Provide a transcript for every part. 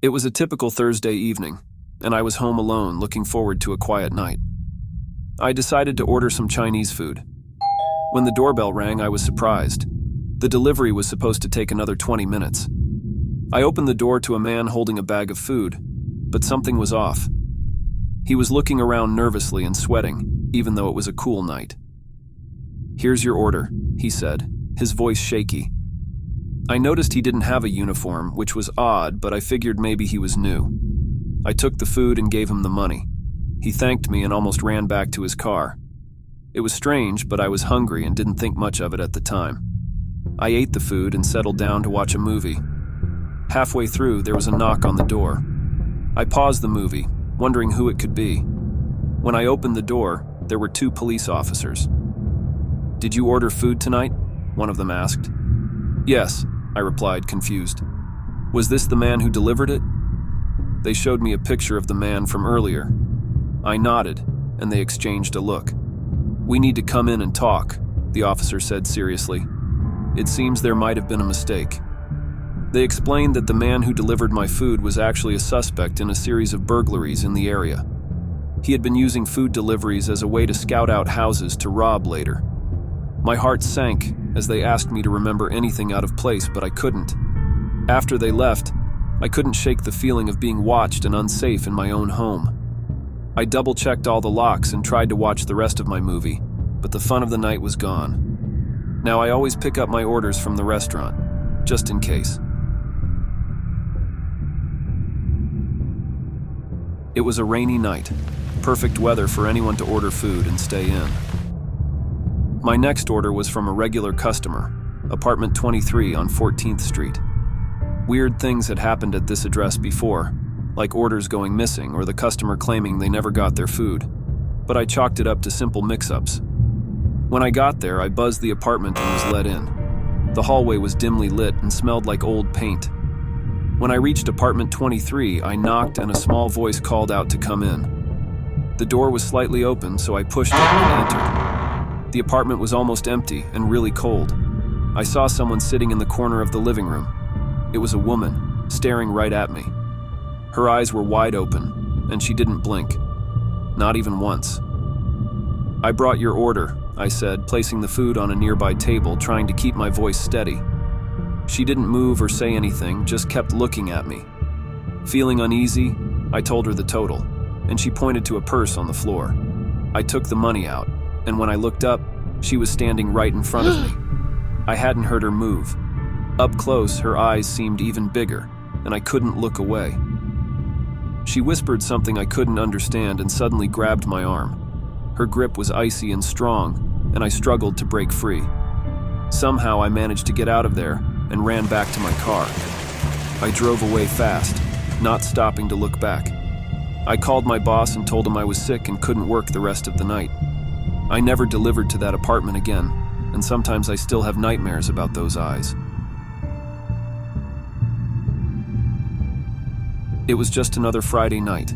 It was a typical Thursday evening, and I was home alone looking forward to a quiet night. I decided to order some Chinese food. When the doorbell rang, I was surprised. The delivery was supposed to take another 20 minutes. I opened the door to a man holding a bag of food, but something was off. He was looking around nervously and sweating, even though it was a cool night. "Here's your order," he said, his voice shaky. I noticed he didn't have a uniform, which was odd, but I figured maybe he was new. I took the food and gave him the money. He thanked me and almost ran back to his car. It was strange, but I was hungry and didn't think much of it at the time. I ate the food and settled down to watch a movie. Halfway through, there was a knock on the door. I paused the movie, wondering who it could be. When I opened the door, there were 2 police officers. "Did you order food tonight?" one of them asked. "Yes," I replied, confused. "Was this the man who delivered it?" They showed me a picture of the man from earlier. I nodded, and they exchanged a look. "We need to come in and talk," the officer said seriously. "It seems there might have been a mistake." They explained that the man who delivered my food was actually a suspect in a series of burglaries in the area. He had been using food deliveries as a way to scout out houses to rob later. My heart sank as they asked me to remember anything out of place, but I couldn't. After they left, I couldn't shake the feeling of being watched and unsafe in my own home. I double-checked all the locks and tried to watch the rest of my movie, but the fun of the night was gone. Now I always pick up my orders from the restaurant, just in case. It was a rainy night, perfect weather for anyone to order food and stay in. My next order was from a regular customer, apartment 23 on 14th Street. Weird things had happened at this address before, like orders going missing or the customer claiming they never got their food, but I chalked it up to simple mix-ups. When I got there, I buzzed the apartment and was let in. The hallway was dimly lit and smelled like old paint. When I reached apartment 23, I knocked and a small voice called out to come in. The door was slightly open, so I pushed it and entered. The apartment was almost empty and really cold. I saw someone sitting in the corner of the living room. It was a woman, staring right at me. Her eyes were wide open, and she didn't blink. Not even once. "I brought your order," I said, placing the food on a nearby table, trying to keep my voice steady. She didn't move or say anything, just kept looking at me. Feeling uneasy, I told her the total, and she pointed to a purse on the floor. I took the money out, and when I looked up, she was standing right in front of me. I hadn't heard her move. Up close, her eyes seemed even bigger, and I couldn't look away. She whispered something I couldn't understand and suddenly grabbed my arm. Her grip was icy and strong, and I struggled to break free. Somehow I managed to get out of there and ran back to my car. I drove away fast, not stopping to look back. I called my boss and told him I was sick and couldn't work the rest of the night. I never delivered to that apartment again, and sometimes I still have nightmares about those eyes. It was just another Friday night,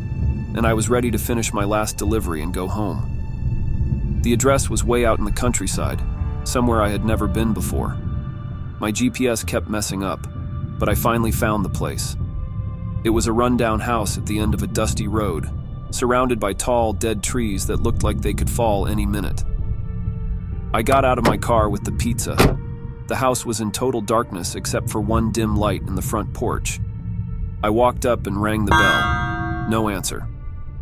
and I was ready to finish my last delivery and go home. The address was way out in the countryside, somewhere I had never been before. My GPS kept messing up, but I finally found the place. It was a rundown house at the end of a dusty road, surrounded by tall, dead trees that looked like they could fall any minute. I got out of my car with the pizza. The house was in total darkness except for one dim light in the front porch. I walked up and rang the bell. No answer.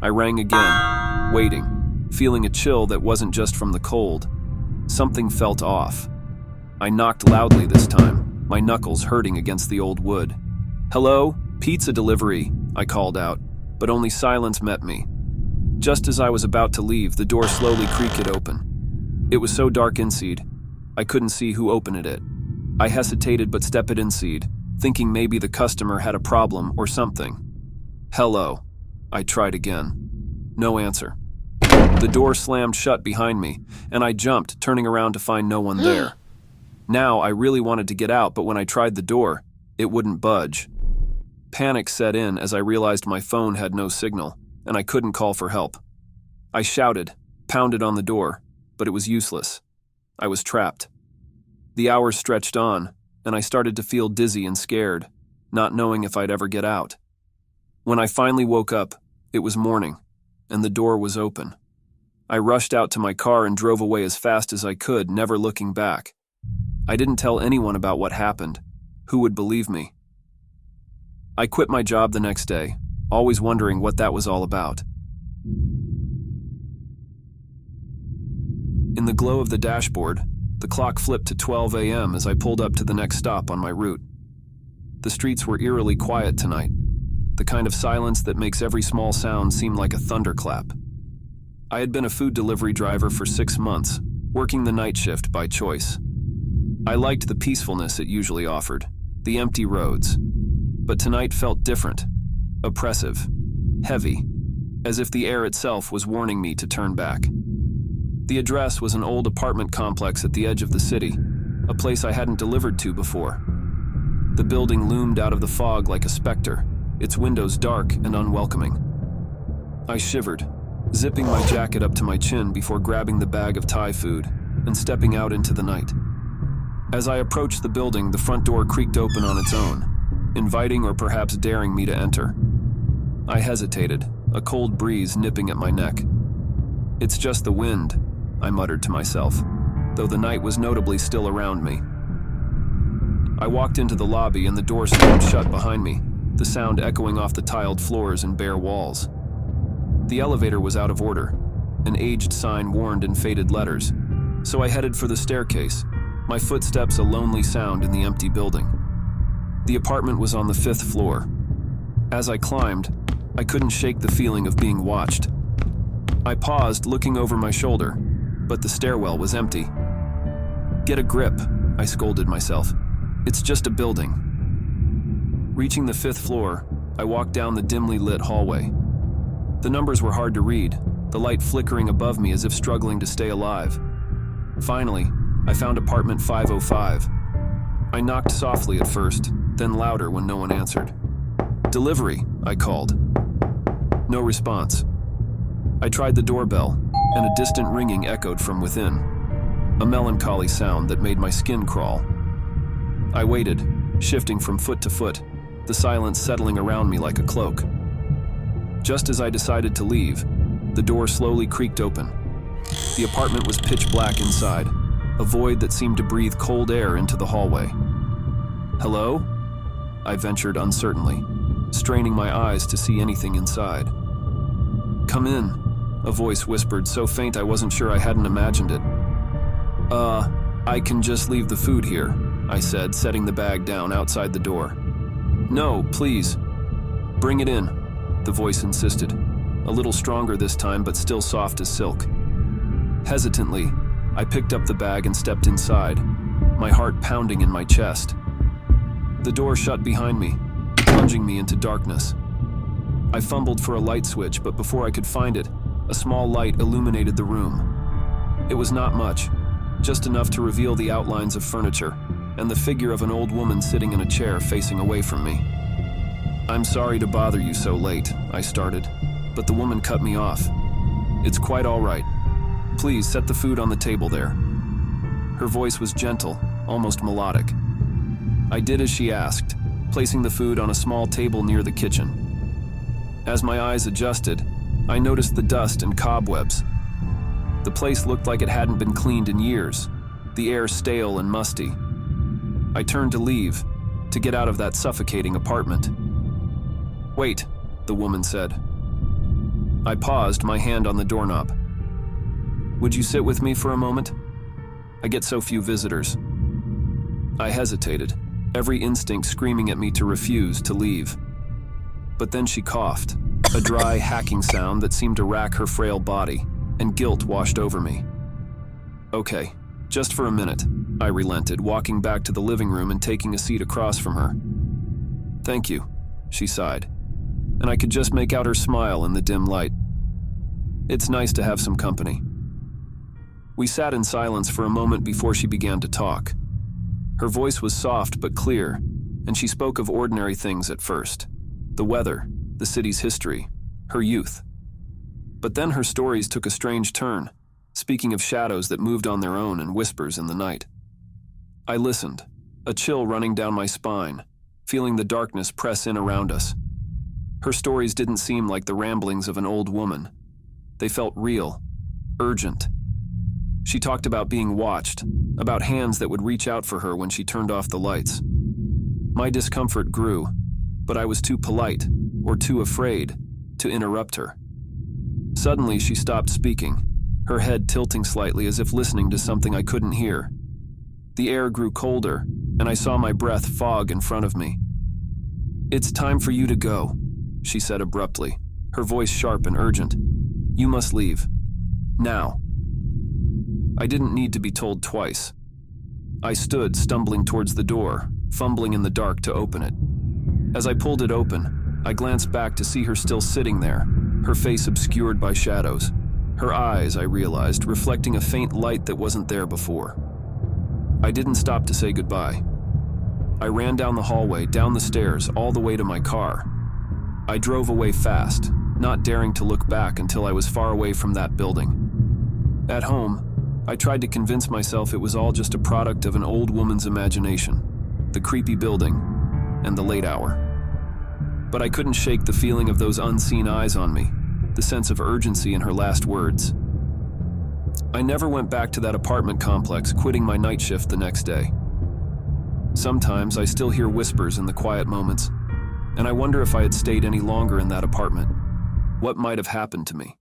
I rang again, waiting, feeling a chill that wasn't just from the cold. Something felt off. I knocked loudly this time, my knuckles hurting against the old wood. "Hello? Pizza delivery," I called out, but only silence met me. Just as I was about to leave, the door slowly creaked open. It was so dark inside, I couldn't see who opened it. I hesitated but stepped inside, thinking maybe the customer had a problem or something. "Hello," I tried again. No answer. The door slammed shut behind me, and I jumped, turning around to find no one there. Now I really wanted to get out, but when I tried the door, it wouldn't budge. Panic set in as I realized my phone had no signal, and I couldn't call for help. I shouted, pounded on the door, but it was useless. I was trapped. The hours stretched on, and I started to feel dizzy and scared, not knowing if I'd ever get out. When I finally woke up, it was morning, and the door was open. I rushed out to my car and drove away as fast as I could, never looking back. I didn't tell anyone about what happened. Who would believe me? I quit my job the next day, always wondering what that was all about. In the glow of the dashboard, the clock flipped to 12 a.m. as I pulled up to the next stop on my route. The streets were eerily quiet tonight, the kind of silence that makes every small sound seem like a thunderclap. I had been a food delivery driver for 6 months, working the night shift by choice. I liked the peacefulness it usually offered, the empty roads. But tonight felt different, oppressive, heavy, as if the air itself was warning me to turn back. The address was an old apartment complex at the edge of the city, a place I hadn't delivered to before. The building loomed out of the fog like a specter, its windows dark and unwelcoming. I shivered, zipping my jacket up to my chin before grabbing the bag of Thai food and stepping out into the night. As I approached the building, the front door creaked open on its own, inviting or perhaps daring me to enter. I hesitated, a cold breeze nipping at my neck. "It's just the wind," I muttered to myself, though the night was notably still around me. I walked into the lobby and the door slammed shut behind me, the sound echoing off the tiled floors and bare walls. The elevator was out of order. An aged sign warned in faded letters, so I headed for the staircase, my footsteps a lonely sound in the empty building. The apartment was on the 5th floor. As I climbed, I couldn't shake the feeling of being watched. I paused, looking over my shoulder, but the stairwell was empty. "Get a grip," I scolded myself. "It's just a building." Reaching the 5th floor, I walked down the dimly lit hallway. The numbers were hard to read, the light flickering above me as if struggling to stay alive. Finally, I found apartment 505. I knocked softly at first, then louder when no one answered. "Delivery," I called. No response. I tried the doorbell, and a distant ringing echoed from within, a melancholy sound that made my skin crawl. I waited, shifting from foot to foot, the silence settling around me like a cloak. Just as I decided to leave, the door slowly creaked open. The apartment was pitch black inside, a void that seemed to breathe cold air into the hallway. "Hello?" I ventured uncertainly, straining my eyes to see anything inside. "Come in," a voice whispered so faint I wasn't sure I hadn't imagined it. I can just leave the food here," I said, setting the bag down outside the door. "No, please. Bring it in," the voice insisted, a little stronger this time but still soft as silk. Hesitantly, I picked up the bag and stepped inside, my heart pounding in my chest. The door shut behind me, plunging me into darkness. I fumbled for a light switch, but before I could find it, a small light illuminated the room. It was not much, just enough to reveal the outlines of furniture and the figure of an old woman sitting in a chair facing away from me. "I'm sorry to bother you so late," I started, but the woman cut me off. "It's quite all right. Please set the food on the table there." Her voice was gentle, almost melodic. I did as she asked, placing the food on a small table near the kitchen. As my eyes adjusted, I noticed the dust and cobwebs. The place looked like it hadn't been cleaned in years, the air stale and musty. I turned to leave, to get out of that suffocating apartment. "Wait," the woman said. I paused, my hand on the doorknob. "Would you sit with me for a moment? I get so few visitors." I hesitated, every instinct screaming at me to refuse to leave. But then she coughed, a dry, hacking sound that seemed to rack her frail body, and guilt washed over me. "Okay, just for a minute," I relented, walking back to the living room and taking a seat across from her. "Thank you," she sighed, and I could just make out her smile in the dim light. "It's nice to have some company." We sat in silence for a moment before she began to talk. Her voice was soft but clear, and she spoke of ordinary things at first. The weather, the city's history, her youth. But then her stories took a strange turn, speaking of shadows that moved on their own and whispers in the night. I listened, a chill running down my spine, feeling the darkness press in around us. Her stories didn't seem like the ramblings of an old woman. They felt real, urgent. She talked about being watched, about hands that would reach out for her when she turned off the lights. My discomfort grew, but I was too polite, or too afraid, to interrupt her. Suddenly, she stopped speaking, her head tilting slightly as if listening to something I couldn't hear. The air grew colder, and I saw my breath fog in front of me. "It's time for you to go," she said abruptly, her voice sharp and urgent. "You must leave. Now." I didn't need to be told twice. I stood, stumbling towards the door, fumbling in the dark to open it. As I pulled it open, I glanced back to see her still sitting there, her face obscured by shadows. Her eyes, I realized, reflecting a faint light that wasn't there before. I didn't stop to say goodbye. I ran down the hallway, down the stairs, all the way to my car. I drove away fast, not daring to look back until I was far away from that building. At home, I tried to convince myself it was all just a product of an old woman's imagination, the creepy building, and the late hour. But I couldn't shake the feeling of those unseen eyes on me, the sense of urgency in her last words. I never went back to that apartment complex, quitting my night shift the next day. Sometimes I still hear whispers in the quiet moments, and I wonder if I had stayed any longer in that apartment, what might have happened to me.